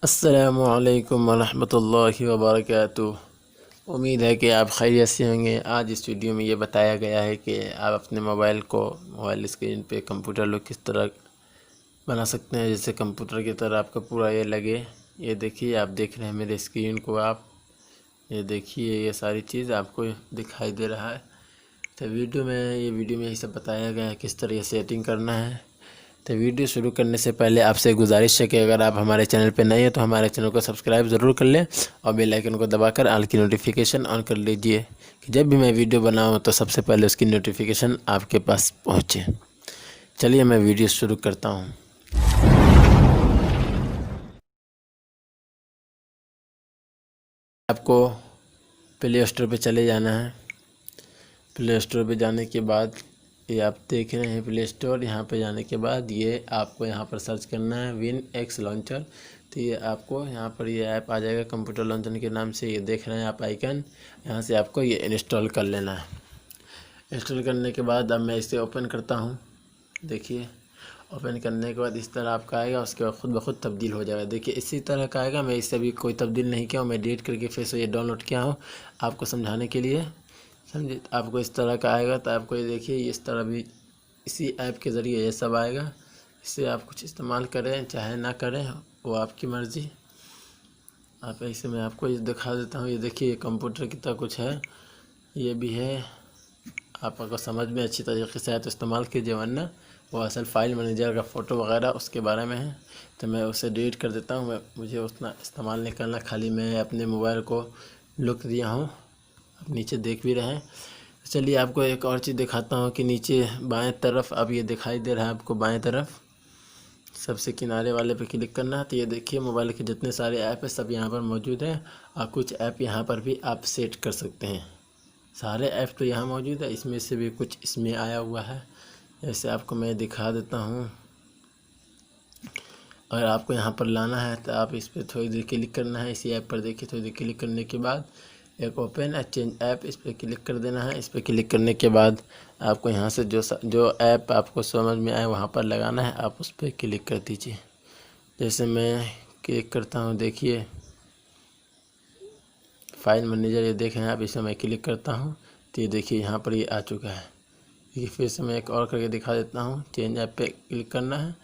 अस्सलामुअलैकुम वरहमतुल्लाहि वबरकातुह। उम्मीद है कि आप खैरियत से होंगे। आज इस वीडियो में ये बताया गया है कि आप अपने मोबाइल स्क्रीन पे कंप्यूटर लुक किस तरह बना सकते हैं, जैसे कंप्यूटर की तरह आपका पूरा ये लगे। ये देखिए, आप देख रहे हैं मेरे स्क्रीन को, आप ये देखिए, ये सारी चीज़ आपको दिखाई दे रहा है। तो वीडियो में यही सब बताया गया है किस तरह सेटिंग करना है। तो वीडियो शुरू करने से पहले आपसे गुजारिश है कि अगर आप हमारे चैनल पर नए हैं तो हमारे चैनल को सब्सक्राइब ज़रूर कर लें और बेल आइकन को दबाकर ऑल की नोटिफिकेशन ऑन कर लीजिए कि जब भी मैं वीडियो बनाऊं तो सबसे पहले उसकी नोटिफिकेशन आपके पास पहुंचे। चलिए मैं वीडियो शुरू करता हूं। आपको प्ले स्टोर पर चले जाना है। प्ले स्टोर पर जाने के बाद ये आप देख रहे हैं प्ले स्टोर। यहाँ पे जाने के बाद ये आपको यहाँ पर सर्च करना है WinX लॉन्चर। तो ये आपको यहाँ पर ये ऐप आ जाएगा कंप्यूटर लॉन्चर के नाम से। ये देख रहे हैं आप आइकन, यहाँ से आपको ये इंस्टॉल कर लेना है। इंस्टॉल करने के बाद अब मैं इसे ओपन करता हूँ। देखिए, ओपन करने के बाद इस तरह आपका आएगा, उसके बाद खुद ब खुद तब्दील हो जाएगा। देखिए इसी तरह का आएगा। मैं इससे अभी कोई तब्दील नहीं किया हूँ, मैं डिलीट करके फिर से ये डाउनलोड किया हूँ आपको समझाने के लिए, समझे। आपको इस तरह का आएगा। तो आपको ये देखिए इस तरह भी इसी ऐप के ज़रिए ये सब आएगा। इससे आप कुछ इस्तेमाल करें चाहे ना करें वो आपकी मर्ज़ी। आप ऐसे मैं आपको ये दिखा देता हूँ। ये देखिए कंप्यूटर की तरह कुछ है, ये भी है। आप अगर समझ में अच्छी तरीके से आए तो इस्तेमाल कीजिए, वरना वो असल फाइल मैनेजर का फ़ोटो वगैरह उसके बारे में है। तो मैं उसे डिलीट कर देता हूँ। मुझे उतना इस्तेमाल नहीं करना, खाली मैं अपने मोबाइल को लुक दिया हूँ। आप नीचे देख भी रहे हैं। चलिए आपको एक और चीज़ दिखाता हूँ कि नीचे बाएं तरफ अब ये दिखाई दे रहा है आपको, बाएं तरफ सबसे किनारे वाले पे क्लिक करना है। तो ये देखिए मोबाइल के जितने सारे ऐप है सब यहाँ पर मौजूद हैं और कुछ ऐप यहाँ पर भी आप सेट कर सकते हैं। सारे ऐप तो यहाँ मौजूद है, इसमें से भी कुछ इसमें आया हुआ है। जैसे आपको मैं दिखा देता हूँ। अगर आपको यहाँ पर लाना है तो आप इस पर थोड़ी देर क्लिक करना है, इसी ऐप पर। देखिए थोड़ी देर क्लिक करने के बाद एक ओपन चेंज ऐप, इस पर क्लिक कर देना है। इस पर क्लिक करने के बाद आपको यहाँ से जो ऐप आपको समझ में आए वहाँ पर लगाना है, आप उस पर क्लिक कर दीजिए। जैसे मैं क्लिक करता हूँ, देखिए फाइल मैनेजर, ये देखें आप, इसे मैं क्लिक करता हूँ तो ये देखिए यहाँ पर ये आ चुका है। ये फिर से मैं एक और करके दिखा देता हूँ। चेंज ऐप पे क्लिक करना है।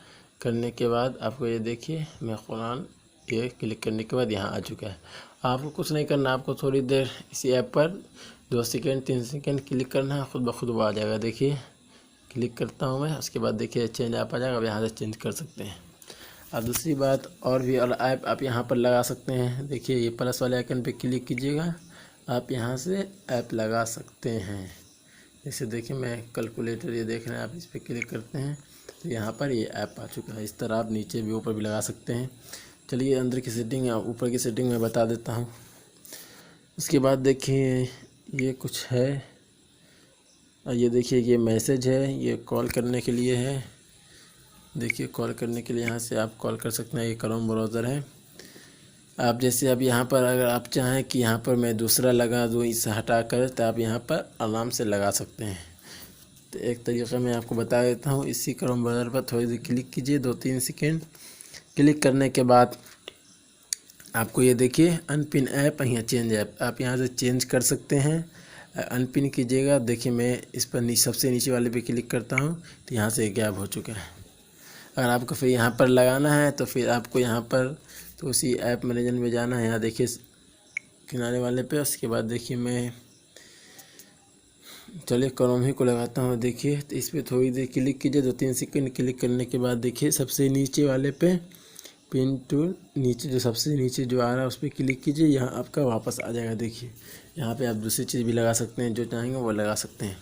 करने के बाद आपको ये देखिए मैं कुरान, ये क्लिक करने के बाद यहाँ आ चुका है। आपको कुछ नहीं करना, आपको थोड़ी देर इसी ऐप पर 2 सेकंड 3 सेकंड क्लिक करना है, खुद ब खुद वो आ जाएगा। देखिए क्लिक करता हूँ मैं, उसके बाद देखिए चेंज ऐप आ जाएगा। अब यहाँ से चेंज कर सकते हैं। अब दूसरी बात और भी और ऐप आप यहाँ पर लगा सकते हैं। देखिए ये प्लस वाले आइकन पे क्लिक कीजिएगा, आप यहाँ से ऐप लगा सकते हैं। जैसे देखिए मैं कैलकुलेटर, ये देख रहे हैं आप, इस पर क्लिक करते हैं तो यहाँ पर ये ऐप आ चुका है। इस तरह आप नीचे भी ऊपर भी लगा सकते हैं। चलिए अंदर की सेटिंग या ऊपर की सेटिंग मैं बता देता हूँ। उसके बाद देखिए ये कुछ है, ये देखिए ये मैसेज है, ये कॉल करने के लिए है। देखिए कॉल करने के लिए यहाँ से आप कॉल कर सकते हैं। ये क्रोम ब्राउज़र है। आप जैसे अब यहाँ पर अगर आप चाहें कि यहाँ पर मैं दूसरा लगा दूँ इसे हटा कर, तो आप यहाँ पर आराम से लगा सकते हैं। तो एक तरीक़ा मैं आपको बता देता हूँ। इसी क्रोम ब्राउज़र पर थोड़ी देर क्लिक कीजिए, 2-3 सेकेंड। क्लिक करने के बाद आपको ये देखिए अनपिन ऐप, यहाँ चेंज ऐप, आप यहाँ से चेंज कर सकते हैं। अनपिन कीजिएगा। देखिए मैं इस पर सबसे नीचे वाले पे क्लिक करता हूँ तो यहाँ से गायब हो चुका है। अगर आपको फिर यहाँ पर लगाना है तो फिर आपको यहाँ पर तो उसी ऐप मैनेजर में जाना है। यहाँ देखिए किनारे वाले पे। उसके बाद देखिए मैं चलिए क्रोम ही को लगाता हूँ। देखिए तो इस पर थोड़ी देर क्लिक कीजिए, 2-3 सेकंड क्लिक करने के बाद देखिए सबसे नीचे वाले पे पिन टूल नीचे जो सबसे नीचे जो आ रहा है उस पर क्लिक कीजिए, यहाँ आपका वापस आ जाएगा। देखिए यहाँ पे आप दूसरी चीज़ भी लगा सकते हैं, जो चाहेंगे वो लगा सकते हैं।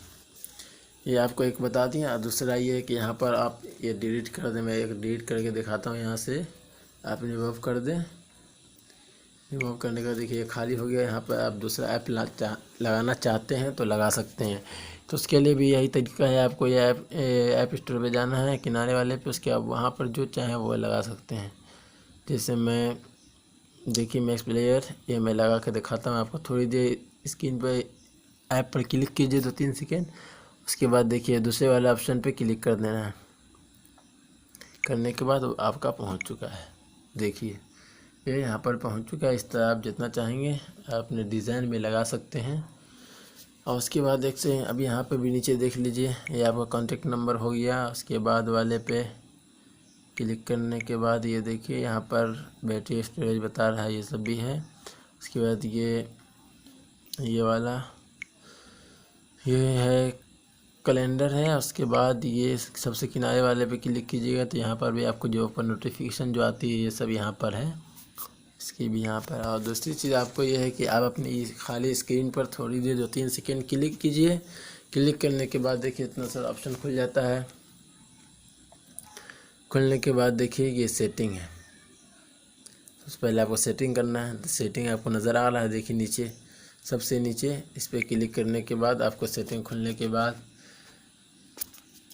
ये आपको एक बता दें। और दूसरा ये है कि यहाँ पर आप ये डिलीट कर दें। मैं एक डिलीट करके दिखाता हूँ। यहाँ से आप रिमूव कर दें। रिमूव करने का देखिए खाली हो गया। यहाँ पर आप दूसरा ऐप लगाना चाहते हैं तो लगा सकते हैं। तो उसके लिए भी यही तरीका है। आपको ये ऐप स्टोर पे जाना है किनारे वाले पे, उसके आप वहाँ पर जो चाहें वो लगा सकते हैं। जैसे मैं देखिए मैक्स प्लेयर, ये मैं लगा के दिखाता हूँ आपको। थोड़ी देर स्क्रीन पर ऐप पर क्लिक कीजिए, 2-3 सेकेंड। उसके बाद देखिए दूसरे वाले ऑप्शन पे क्लिक कर देना है। करने के बाद आपका पहुँच चुका है। देखिए ये यहाँ पर पहुँच चुका है। इस तरह आप जितना चाहेंगे आप अपने डिज़ाइन में लगा सकते हैं। और उसके बाद देख सकते हैं अभी यहाँ पे भी नीचे देख लीजिए, ये आपका कॉन्टेक्ट नंबर हो गया। उसके बाद वाले पे क्लिक करने के बाद ये देखिए यहाँ पर बैटरी स्टोरेज बता रहा है, ये सब भी है। उसके बाद ये वाला ये है कैलेंडर है। उसके बाद ये सबसे किनारे वाले पे क्लिक कीजिएगा तो यहाँ पर भी आपको जो ऊपर नोटिफिकेशन जो आती है ये सब यहाँ पर है, इसकी भी यहाँ पर। और दूसरी चीज़ आपको ये है कि आप अपनी खाली स्क्रीन पर थोड़ी देर 2-3 सेकेंड क्लिक कीजिए। क्लिक करने के बाद देखिए इतना सारा ऑप्शन खुल जाता है। खुलने के बाद देखिए ये सेटिंग है। सबसे पहले आपको सेटिंग करना है, तो सेटिंग आपको नज़र आ रहा है, देखिए नीचे सबसे नीचे। इस पर क्लिक करने के बाद आपको सेटिंग खुलने के बाद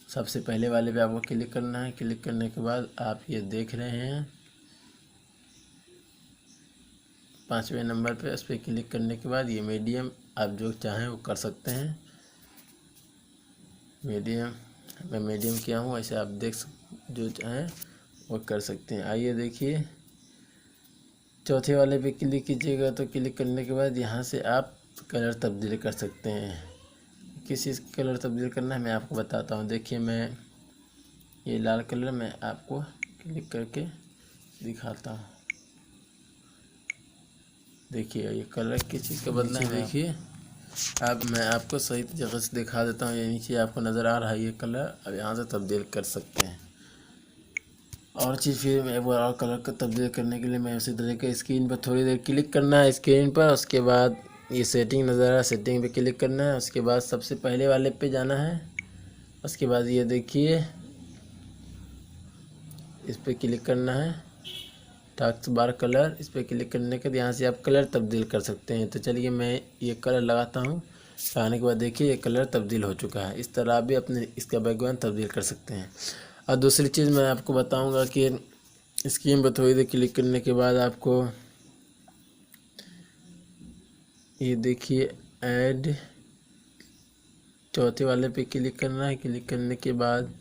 सबसे पहले वाले पे आपको क्लिक करना है। क्लिक करने के बाद आप ये देख रहे हैं 5वें नंबर पे, उस पर क्लिक करने के बाद ये मीडियम आप जो चाहें वो कर सकते हैं। मीडियम मैं मीडियम किया हूँ, ऐसे आप जो चाहें वो कर सकते हैं। आइए देखिए चौथे वाले पे क्लिक कीजिएगा तो क्लिक करने के बाद यहाँ से आप कलर तब्दील कर सकते हैं। किस चीज़ का कलर तब्दील करना है मैं आपको बताता हूँ। देखिए मैं ये लाल कलर मैं आपको क्लिक करके दिखाता हूँ। देखिए ये कलर किस चीज़ का बदला है, देखिए अब मैं आपको सही जगह से दिखा देता हूँ। ये नीचे आपको नज़र आ रहा है ये कलर, अब यहाँ से तब्दील कर सकते हैं। और चीज़ फिर मैं वो और कलर को तब्दील करने के लिए मैं उसी तरह के स्क्रीन पर थोड़ी देर क्लिक करना है स्क्रीन पर। उसके बाद ये सेटिंग नज़र आ रहा है, सेटिंग पे क्लिक करना है। उसके बाद सबसे पहले वाले पे जाना है। उसके बाद ये देखिए इस पर क्लिक करना है, टास्क बार कलर, इस पर क्लिक करने के बाद यहाँ से आप कलर तब्दील कर सकते हैं। तो चलिए मैं ये कलर लगाता हूँ। लगाने के बाद देखिए ये कलर तब्दील हो चुका है। इस तरह आप भी अपने इसका बैकग्राउंड तब्दील कर सकते हैं। और दूसरी चीज़ मैं आपको बताऊंगा कि स्क्रीन पर थोड़ी देर क्लिक करने के बाद आपको ये देखिए ऐड चौथे वाले पे क्लिक करना है। क्लिक करने के बाद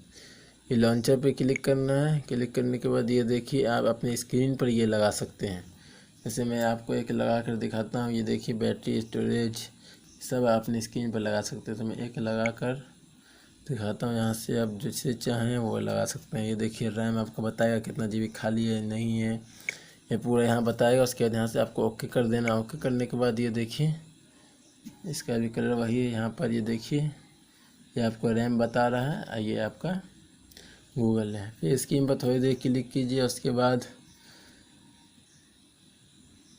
ये लॉन्चर पे क्लिक करना है। क्लिक करने के बाद ये देखिए आप अपने स्क्रीन पर ये लगा सकते हैं। जैसे मैं आपको एक लगा कर दिखाता हूँ। ये देखिए बैटरी स्टोरेज सब आप अपनी स्क्रीन पर लगा सकते हैं। तो मैं एक लगा कर दिखाता हूँ, यहाँ से आप जैसे चाहें वो लगा सकते हैं। ये देखिए रैम आपको बताएगा कितना GB खाली है नहीं है, ये पूरा यहाँ बताएगा। उसके बाद यहाँ से आपको ओके कर देना। ओके करने के बाद ये देखिए इसका भी कलर वही है। यहाँ पर ये देखिए ये आपको रैम बता रहा है और ये आपका गूगल है। फिर स्क्रीन पर थोड़ी देर क्लिक कीजिए। उसके बाद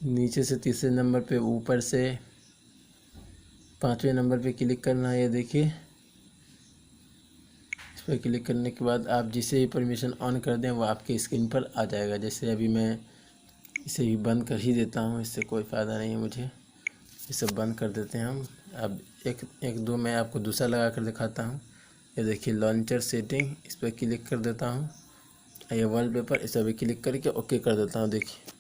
नीचे से तीसरे नंबर पे ऊपर से 5वें नंबर पे क्लिक करना है। ये देखिए इस पर क्लिक करने के बाद आप जिसे भी परमिशन ऑन कर दें वो आपके स्क्रीन पर आ जाएगा। जैसे अभी मैं इसे भी बंद कर ही देता हूँ, इससे कोई फ़ायदा नहीं है मुझे, ये सब बंद कर देते हैं हम। अब एक दो मैं आपको दूसरा लगा कर दिखाता हूँ। ये देखिए लॉन्चर सेटिंग, इस पर क्लिक कर देता हूँ। ये वॉलपेपर, इस पर भी क्लिक करके ओके कर देता हूँ। देखिए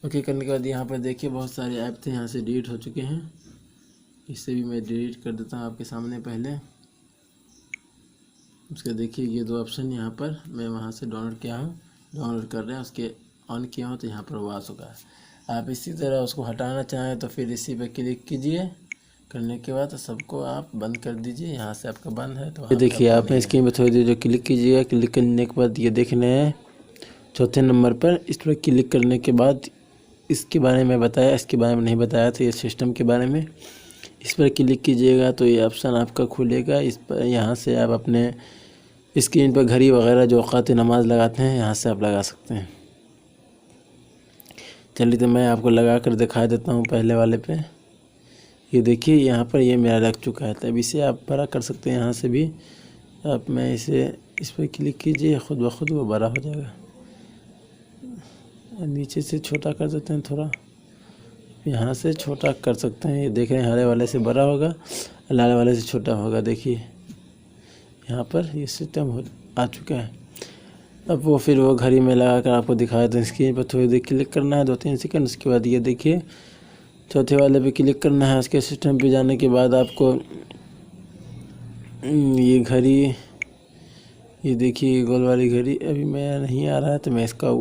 ओके करने के बाद यहाँ पर देखिए बहुत सारे ऐप थे यहाँ से डिलीट हो चुके हैं। इससे भी मैं डिलीट कर देता हूँ आपके सामने पहले। उसके देखिए ये दो ऑप्शन यहाँ पर मैं वहाँ से डाउनलोड किया हूँ, डाउनलोड कर रहे हैं, उसके ऑन किया हूँ तो यहाँ पर वो आ चुका है। आप इसी तरह उसको हटाना चाहें तो फिर इसी पे क्लिक कीजिए। करने के बाद सबको आप बंद कर दीजिए। यहाँ से आपका बंद है तो ये देखिए आपने स्क्रीन पर थोड़ी देर जो क्लिक कीजिएगा। क्लिक करने के बाद ये देखना है चौथे नंबर पर, इस पर क्लिक करने के बाद इसके बारे में बताया, इसके बारे में नहीं बताया था, ये सिस्टम के बारे में। इस पर क्लिक कीजिएगा तो ये ऑप्शन आपका खुलेगा। इस पर यहाँ से आप अपने स्क्रीन पर घड़ी वगैरह जो औक़ात नमाज लगाते हैं यहाँ से आप लगा सकते हैं। चलिए तो मैं आपको लगा कर दिखा देता हूँ पहले वाले पे। ये देखिए यहाँ पर ये मेरा लग चुका है। तब इसे आप बड़ा कर सकते हैं यहाँ से भी। आप मैं इस पर क्लिक कीजिए, खुद ब खुद वो बड़ा हो जाएगा। नीचे से छोटा कर देते हैं थोड़ा, यहाँ से छोटा कर सकते हैं। ये देख रहे हैं हरे वाले से बड़ा होगा, लाल वाले से छोटा होगा। देखिए यहाँ पर ये सिस्टम आ चुका है। अब वो फिर वो घड़ी में लगा कर आपको दिखाया तो स्क्रीन पर थोड़ी देर क्लिक करना है 2-3 सेकंड। उसके बाद ये देखिए चौथे वाले पे क्लिक करना है। उसके सिस्टम पे जाने के बाद आपको ये घड़ी, ये देखिए गोल वाली घड़ी अभी मैं नहीं आ रहा है तो मैं इसका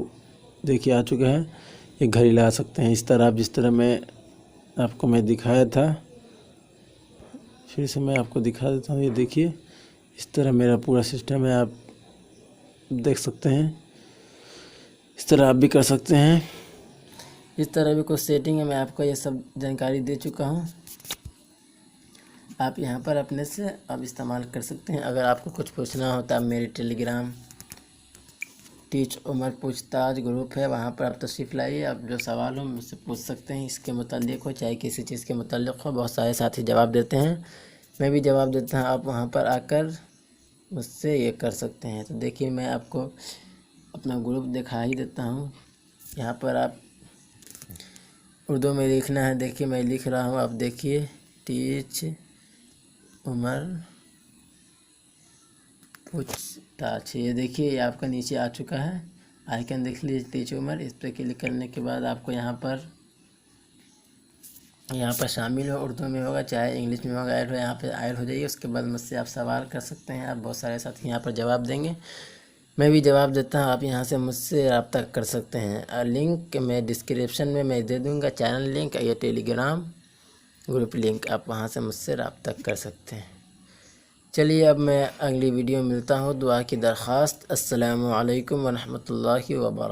देखिए आ चुका है। एक घड़ी लगा सकते हैं। इस तरह आप जिस तरह मैं दिखाया था, फिर से मैं आपको दिखा देता हूँ। ये देखिए, इस तरह मेरा पूरा सिस्टम है, आप देख सकते हैं। इस तरह आप भी कर सकते हैं। इस तरह भी कुछ सेटिंग है, मैं आपको ये सब जानकारी दे चुका हूँ। आप यहाँ पर अपने से आप इस्तेमाल कर सकते हैं। अगर आपको कुछ पूछना होता है, मेरे टेलीग्राम टीच उमर पूछताछ ग्रुप है, वहाँ पर आप तशरीफ़ लाइए। आप जो सवाल हो मुझसे पूछ सकते हैं, इसके मुताल्लिक़ हो चाहे किसी चीज़ के मुताल्लिक़ हो। बहुत सारे साथी जवाब देते हैं, मैं भी जवाब देता हूँ। आप वहाँ पर आकर मुझसे ये कर सकते हैं। तो देखिए, मैं आपको अपना ग्रुप दिखा ही देता हूँ। यहाँ पर आप उर्दू में लिखना है। देखिए, मैं लिख रहा हूँ, आप देखिए, टीच उमर पूछताछ। ये देखिए, ये आपका नीचे आ चुका है आइकन, देख लीजिए, टीच उमर। इस पर क्लिक करने के बाद आपको यहाँ पर शामिल हो, उर्दू में होगा चाहे इंग्लिश में होगा, ऐड हो, यहाँ पे ऐड हो जाइए। उसके बाद मुझसे आप सवाल कर सकते हैं। आप बहुत सारे साथी यहाँ पर जवाब देंगे, मैं भी जवाब देता हूँ। आप यहाँ से मुझसे रब्ता कर सकते हैं। लिंक मैं डिस्क्रिप्शन में मैं दे दूँगा, चैनल लिंक या टेलीग्राम ग्रुप लिंक, आप वहाँ से मुझसे रब्ता कर सकते हैं। चलिए, अब मैं अगली वीडियो में मिलता हूँ। दुआ की दरख्वास्त। अस्सलामु अलैकुम व रहमतुल्लाहि व बरकातहू।